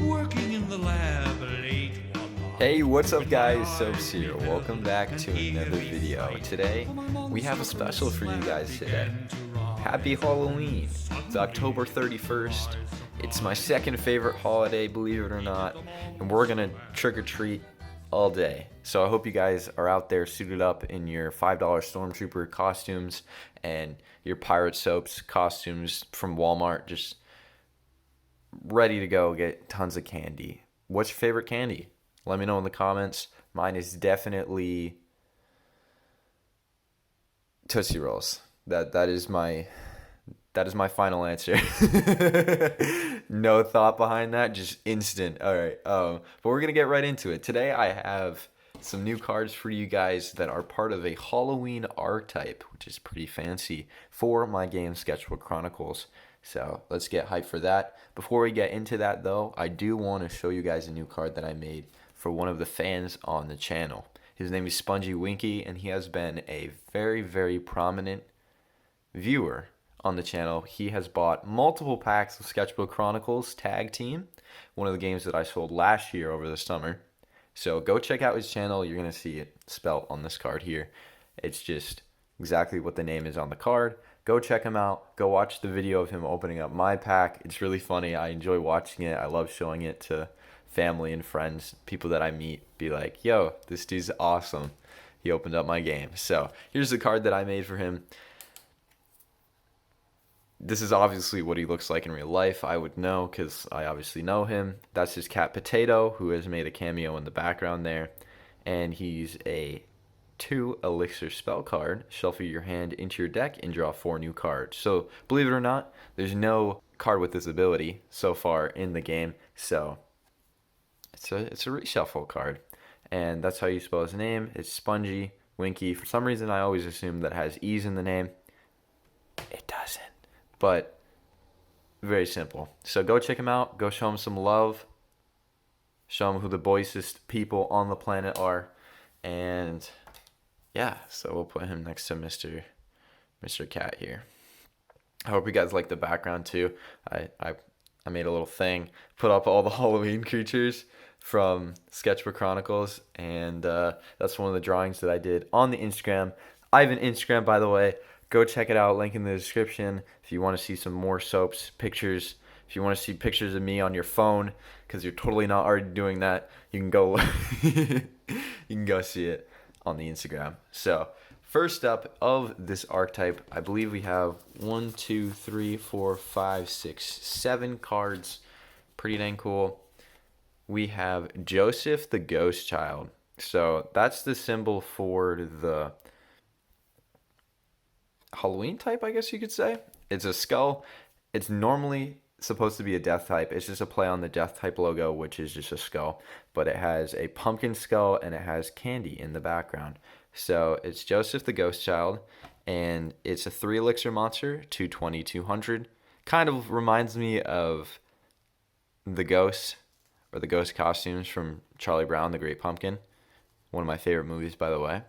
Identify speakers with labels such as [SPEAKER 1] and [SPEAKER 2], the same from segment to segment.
[SPEAKER 1] working in the lab late one night.
[SPEAKER 2] Hey, what's up guys, Soapss here. Welcome back to another video. Today, we have a special for you guys today. Happy Halloween. It's October 31st. It's my second favorite holiday, believe it or not. And we're gonna trick-or-treat all day. So I hope you guys are out there suited up in your $5 Stormtrooper costumes and your Pirate Soapss costumes from Walmart, just ready to go get tons of candy. What's your favorite candy? Let me know in the comments. Mine is definitely Tootsie Rolls. That is my final answer. No thought behind that, just instant. All right. But we're gonna get right into it. Today I have some new cards for you guys that are part of a Halloween archetype, which is pretty fancy, for my game Sketchbook Chronicles. So let's get hyped for that. Before we get into that though, I do want to show you guys a new card that I made for one of the fans on the channel. His name is Spongy Winky, and he has been a very, very prominent viewer on the channel. He has bought multiple packs of Sketchbook Chronicles Tag Team, one of the games that I sold last year over the summer. So go check out his channel. You're going to see it spelt on this card here. It's just exactly what the name is on the card. Go check him out. Go watch the video of him opening up my pack. It's really funny. I enjoy watching it. I love showing it to family and friends, people that I meet. Be like, yo, this dude's awesome. He opened up my game. So here's the card that I made for him. This is obviously what he looks like in real life. I would know because I obviously know him. That's his cat Potato, who has made a cameo in the background there. And he's a 2 elixir spell card. Shuffle your hand into your deck and draw 4 new cards. So believe it or not, there's no card with this ability so far in the game. So it's a reshuffle card. And that's how you spell his name. It's Spongy Winky. For some reason, I always assume that has E's in the name. It doesn't. But very simple. So go check him out. Go show him some love. Show him who the boyest people on the planet are. And yeah, so we'll put him next to Mr. Cat here. I hope you guys like the background too. I made a little thing, put up all the Halloween creatures from Sketchbook Chronicles, and that's one of the drawings that I did on the Instagram. I have an Instagram, by the way. Go check it out, link in the description if you want to see some more Soapss pictures. If you want to see pictures of me on your phone, because you're totally not already doing that, you can go you can go see it on the Instagram. So first up of this archetype, I believe we have 1, 2, 3, 4, 5, 6, 7 cards. Pretty dang cool. We have Joseph the Ghost Child. So that's the symbol for the Halloween type, I guess you could say. It's a skull. It's normally supposed to be a death type. It's just a play on the death type logo, which is just a skull, but it has a pumpkin skull and it has candy in the background. So it's Joseph the Ghost Child, and it's a 3 elixir monster, 220, 200. Kind of reminds me of the ghosts or the ghost costumes from Charlie Brown, the Great Pumpkin. One of my favorite movies, by the way.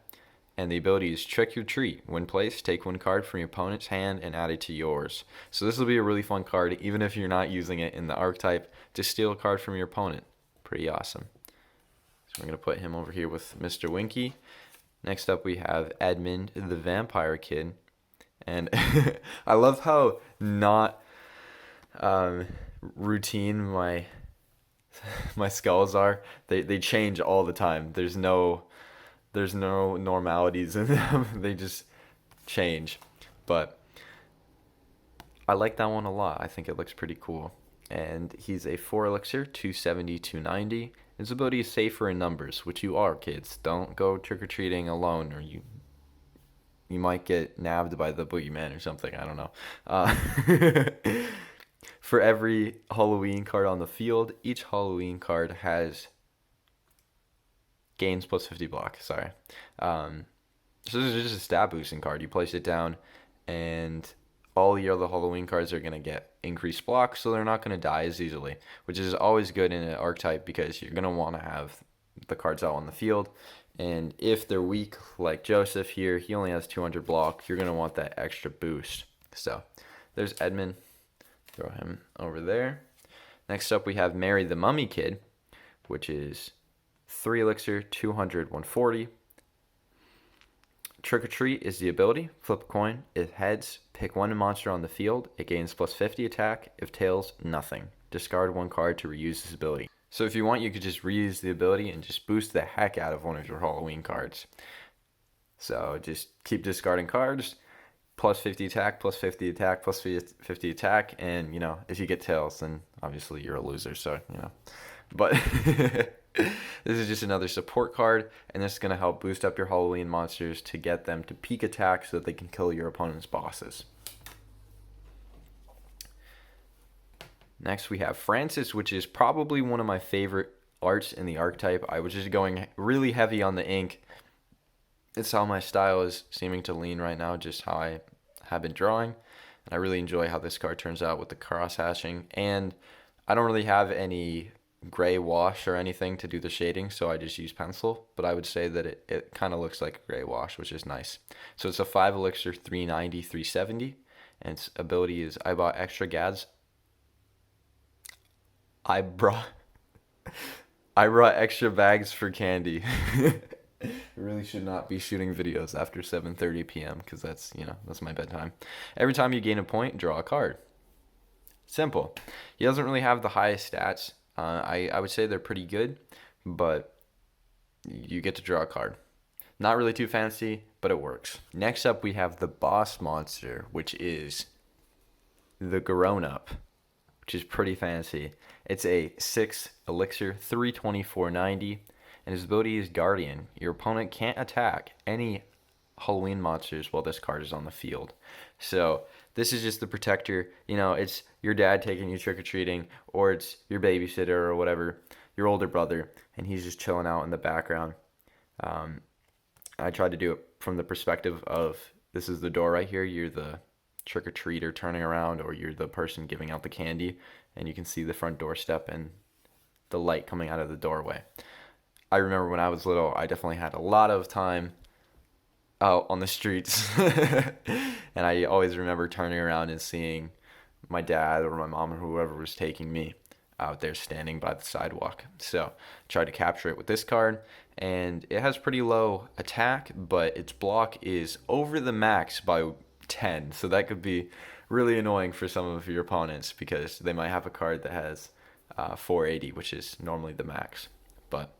[SPEAKER 2] And the ability is Trick or Treat. When placed, take 1 card from your opponent's hand and add it to yours. So this will be a really fun card, even if you're not using it in the archetype. Just steal a card from your opponent. Pretty awesome. So we're going to put him over here with Mr. Winky. Next up we have Edmund, the Vampire Kid. And I love how not routine my skulls are. They change all the time. There's no normalities in them. They just change. But I like that one a lot. I think it looks pretty cool. And he's a 4 elixir, 270, 290. His ability is safer in numbers, which you are, kids. Don't go trick-or-treating alone, or you might get nabbed by the boogeyman or something. I don't know. For every Halloween card on the field, each Halloween card has gains plus 50 block. Sorry. So this is just a stat boosting card. You place it down, and all your other Halloween cards are going to get increased block, so they're not going to die as easily, which is always good in an archetype because you're going to want to have the cards out on the field. And if they're weak, like Joseph here, he only has 200 block, you're going to want that extra boost. So there's Edmund. Throw him over there. Next up, we have Marry the Mummy Kid, which is 3 elixir, 200, 140. Trick or Treat is the ability. Flip a coin. If heads, pick one monster on the field. It gains plus 50 attack. If tails, nothing. Discard one card to reuse this ability. So if you want, you could just reuse the ability and just boost the heck out of one of your Halloween cards. So just keep discarding cards. Plus 50 attack, plus 50 attack, plus 50 attack. And, if you get tails, then obviously you're a loser. So, But this is just another support card, and this is going to help boost up your Halloween monsters to get them to peak attack so that they can kill your opponent's bosses. Next, we have Francis, which is probably one of my favorite arts in the archetype. I was just going really heavy on the ink. It's how my style is seeming to lean right now, just how I have been drawing. And I really enjoy how this card turns out with the cross hashing. And I don't really have any gray wash or anything to do the shading, so I just use pencil. But I would say that it kind of looks like a gray wash, which is nice. So it's a 5 elixir, 390, 370. And its ability is I bought extra gads. I brought extra bags for candy. I really should not be shooting videos after 7:30 p.m. because that's my bedtime. Every time you gain a point, draw a card. Simple. He doesn't really have the highest stats. I would say they're pretty good, but you get to draw a card. Not really too fancy, but it works. Next up, we have the boss monster, which is the Garonne, which is pretty fancy. It's a 6 elixir, 324.90, and his ability is Guardian. Your opponent can't attack any Halloween monsters while this card is on the field. So this is just the protector. It's your dad taking you trick-or-treating, or it's your babysitter or whatever, your older brother, and he's just chilling out in the background. I tried to do it from the perspective of this is the door right here. You're the trick-or-treater turning around, or you're the person giving out the candy, and you can see the front doorstep and the light coming out of the doorway. I remember when I was little, I definitely had a lot of time out on the streets, and I always remember turning around and seeing my dad or my mom or whoever was taking me out there standing by the sidewalk. So I tried to capture it with this card, and it has pretty low attack, but its block is over the max by 10, so that could be really annoying for some of your opponents because they might have a card that has 480, which is normally the max. But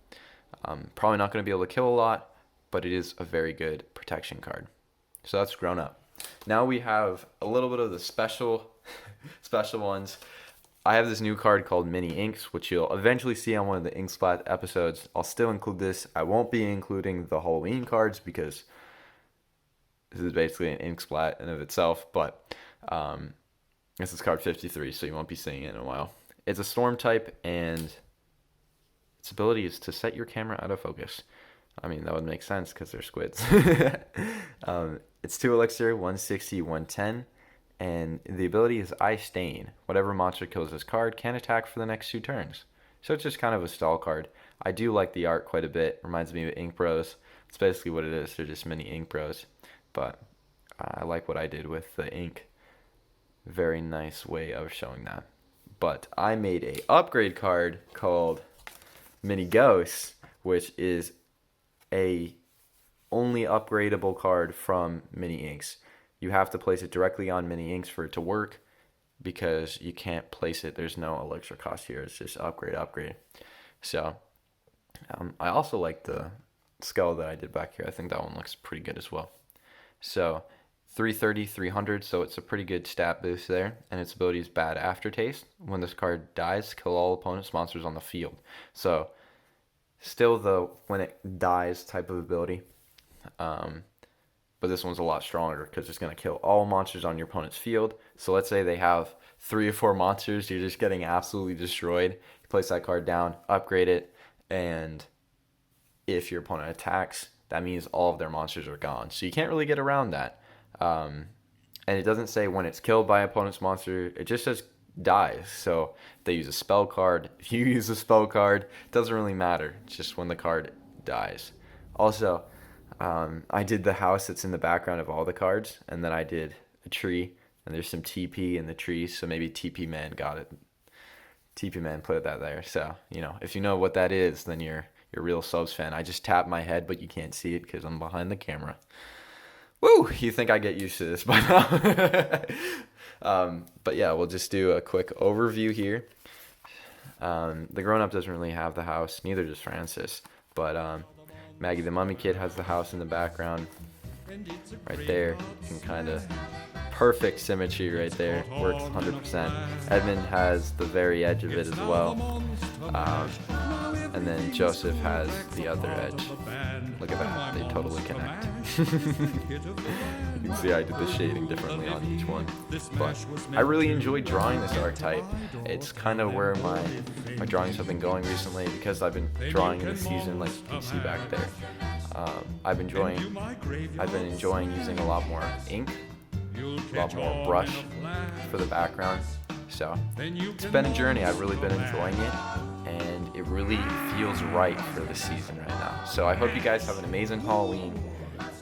[SPEAKER 2] probably not going to be able to kill a lot, but it is a very good protection card. So that's Grown Up. Now we have a little bit of the special ones. I have this new card called Mini Inks, which you'll eventually see on one of the Ink Splat episodes. I'll still include this. I won't be including the Halloween cards because this is basically an ink splat in of itself, but this is card 53, so you won't be seeing it in a while. It's a storm type, and its ability is to set your camera out of focus. I mean, that would make sense because they're squids. It's 2 elixir, 160, 110, and the ability is Eye Stain. Whatever monster kills this card can attack for the next 2 turns. So it's just kind of a stall card. I do like the art quite a bit. Reminds me of Ink Bros. It's basically what it is. They're just mini Ink Bros. But I like what I did with the ink. Very nice way of showing that. But I made a upgrade card called Mini Ghost, which is a only upgradable card from Mini Inks. You have to place it directly on Mini Inks for it to work because you can't place it. There's no elixir cost here. It's just upgrade. So I also like the skull that I did back here. I think that one looks pretty good as well. So 330, 300, so it's a pretty good stat boost there. And its ability is Bad Aftertaste. When this card dies, kill all opponent's monsters on the field. So still the when it dies type of ability. But this one's a lot stronger because it's going to kill all monsters on your opponent's field. So let's say they have 3 or 4 monsters. You're just getting absolutely destroyed. You place that card down, upgrade it, and if your opponent attacks, that means all of their monsters are gone. So you can't really get around that. And it doesn't say when it's killed by opponent's monster. It just says dies. So if they use a spell card, if you use a spell card, it doesn't really matter. It's just when the card dies. Also, I did the house that's in the background of all the cards, and then I did a tree, and there's some TP in the tree, so maybe TP Man got it. TP Man put that there. So, you know, if you know what that is, then you're a real Soapss fan. I just tapped my head, but you can't see it because I'm behind the camera. Woo! You think I get used to this by now. But yeah, we'll just do a quick overview here. The grown-up doesn't really have the house, neither does Francis. But Maggie the Mummy Kid has the house in the background. Right there. You can kind of... perfect symmetry right there. Works 100%. Edmund has the very edge of it as well. And then Joseph has the other edge. Look at that. They totally connect. You can see I did the shading differently on each one. But I really enjoyed drawing this archetype. It's kind of where my drawings have been going recently because I've been drawing in the season, like you can see back there. I've been enjoying using a lot more ink, a lot more brush for the background. So it's been a journey. I've really been enjoying it, and it really feels right for the season right now. So I hope you guys have an amazing Halloween.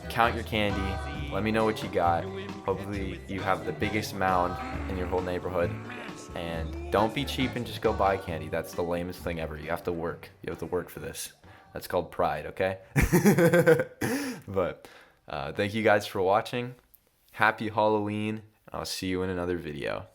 [SPEAKER 2] Count your candy. Let me know what you got. Hopefully you have the biggest mound in your whole neighborhood. And don't be cheap and just go buy candy. That's the lamest thing ever. You have to work. You have to work for this. That's called pride, okay? But thank you guys for watching. Happy Halloween. I'll see you in another video.